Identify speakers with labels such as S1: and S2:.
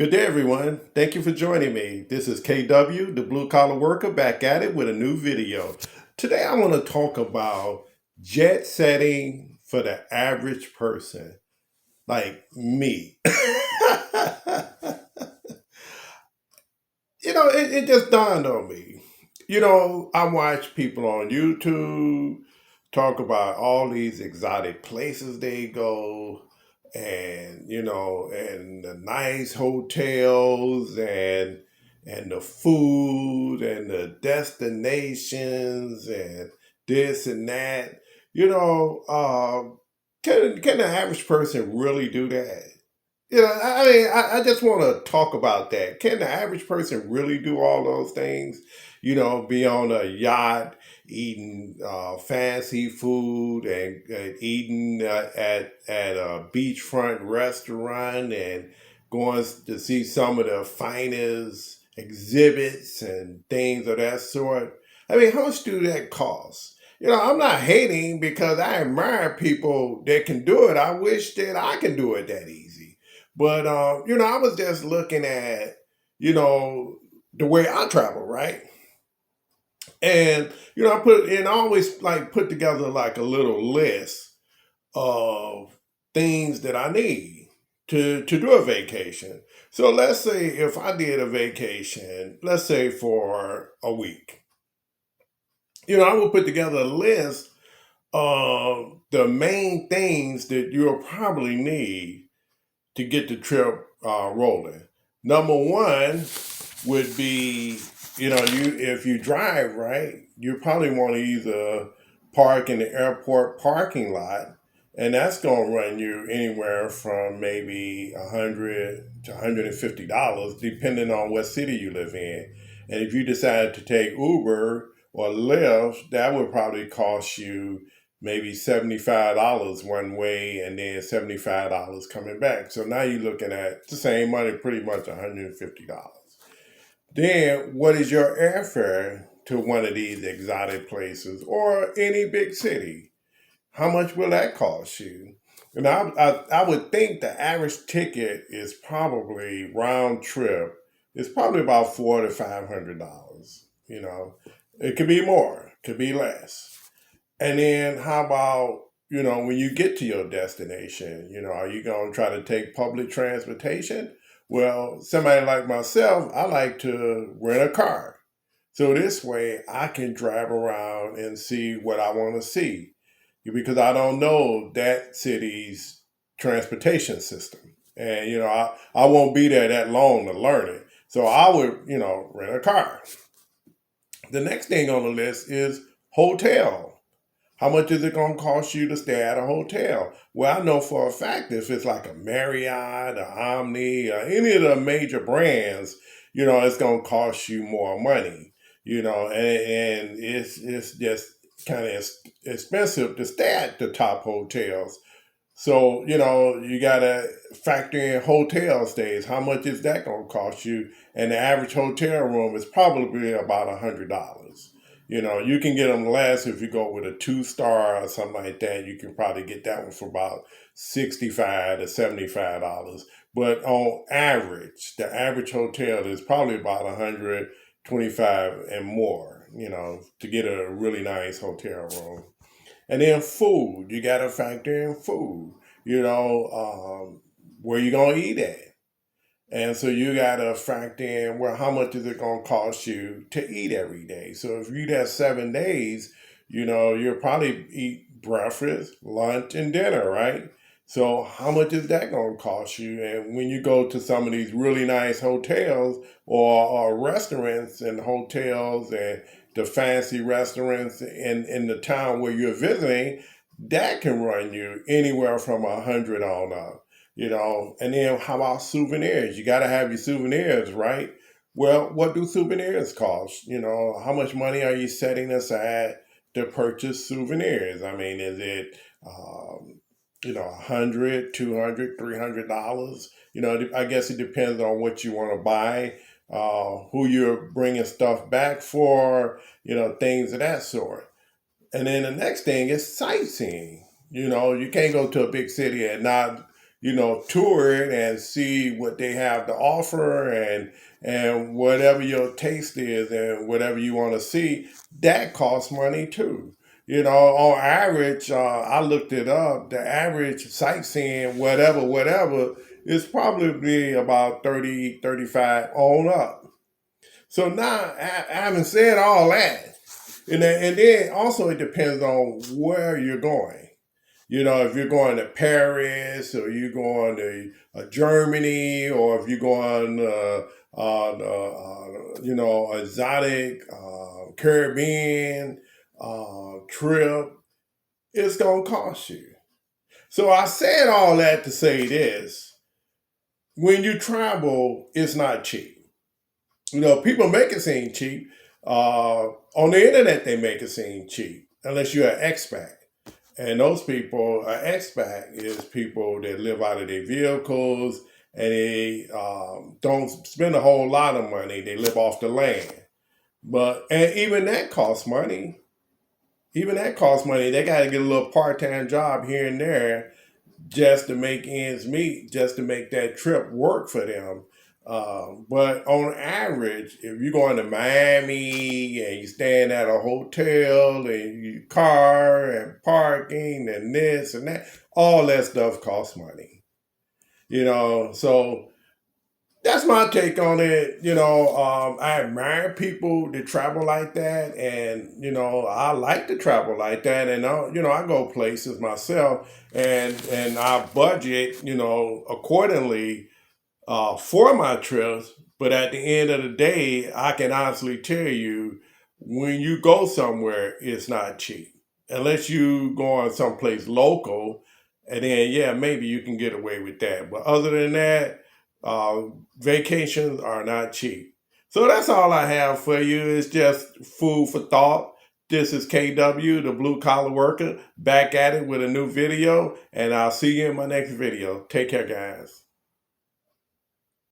S1: Good day, everyone. Thank you for joining me. This is KW, the blue collar worker, back at it with a new video. Today, I want to talk about jet setting for the average person, like me. It just dawned on me. I watch people on YouTube talk about all these exotic places they go and the nice hotels and the food and the destinations and this and that. You know, can the average person really do that? I just want to talk about that. Can the average person really do all those things? Be on a yacht, eating fancy food and eating at a beachfront restaurant and going to see some of the finest exhibits and things of that sort. I mean, how much do that cost? I'm not hating because I admire people that can do it. I wish that I can do it that easy. But I was just looking at, you know, the way I travel, right? And I always like put together like a little list of things that I need to do a vacation. So let's say if I did a vacation, let's say for a week, I would put together a list of the main things that you'll probably need to get the trip rolling. Number one would be, you if you drive, right, you probably want to either park in the airport parking lot, and that's going to run you anywhere from maybe $100 to $150, depending on what city you live in. And if you decide to take Uber or Lyft, that would probably cost you maybe $75 one way and then $75 coming back. So now you're looking at the same money, pretty much $150. Then what is your airfare to one of these exotic places or any big city? How much will that cost you? And I would think the average ticket is probably round trip. It's probably about $400 to $500. It could be more, could be less. And then how about, when you get to your destination, are you going to try to take public transportation? Well, somebody like myself, I like to rent a car. So this way I can drive around and see what I want to see because I don't know that city's transportation system. And, I won't be there that long to learn it. So I would, rent a car. The next thing on the list is hotel. How much is it going to cost you to stay at a hotel? Well, I know for a fact if it's like a Marriott, a Omni, or any of the major brands, it's going to cost you more money. And it's just kind of expensive to stay at the top hotels. So, you got to factor in hotel stays. How much is that going to cost you? And the average hotel room is probably about $100. You can get them less if you go with a 2 star or something like that. You can probably get that one for about $65 to $75. But on average, the average hotel is probably about 125 and more, to get a really nice hotel room. And then food, you got to factor in food, where you going to eat at. And so you got to factor in, well, how much is it going to cost you to eat every day? So if you have 7 days, you'll probably eat breakfast, lunch, and dinner, right? So how much is that going to cost you? And when you go to some of these really nice hotels or restaurants and hotels and the fancy restaurants in the town where you're visiting, that can run you anywhere from 100 on up. And then how about souvenirs? You got to have your souvenirs, right? Well, what do souvenirs cost? How much money are you setting aside to purchase souvenirs? I mean, is it, 100, 200, $300? I guess it depends on what you want to buy, who you're bringing stuff back for, things of that sort. And then the next thing is sightseeing. You can't go to a big city and not tour it and see what they have to offer, and whatever your taste is and whatever you want to see, that costs money too. On average, I looked it up. The average sightseeing, whatever, is probably about 30, 35 on up. So now, having said all that, and then also it depends on where you're going. If you're going to Paris, or you're going to Germany, or if you're going on, exotic Caribbean trip, it's going to cost you. So I said all that to say this: when you travel, it's not cheap. People make it seem cheap. On the internet, they make it seem cheap, unless you're an expat. And those people, an expat is people that live out of their vehicles, and they don't spend a whole lot of money. They live off the land. And even that costs money. Even that costs money. They got to get a little part-time job here and there just to make ends meet, just to make that trip work for them. But on average, if you're going to Miami and you're staying at a hotel and your car and parking and this and that, all that stuff costs money. So that's my take on it. I admire people that travel like that, and I like to travel like that, and I go places myself, and I budget, accordingly for my trips. But at the end of the day, I can honestly tell you, when you go somewhere, it's not cheap. Unless you go on someplace local, and then, yeah, maybe you can get away with that. But other than that, uh, vacations are not cheap. So that's all I have for you. It's just food for thought. This is KW, the Blue Collar Worker, back at it with a new video, and I'll see you in my next video. Take care, guys.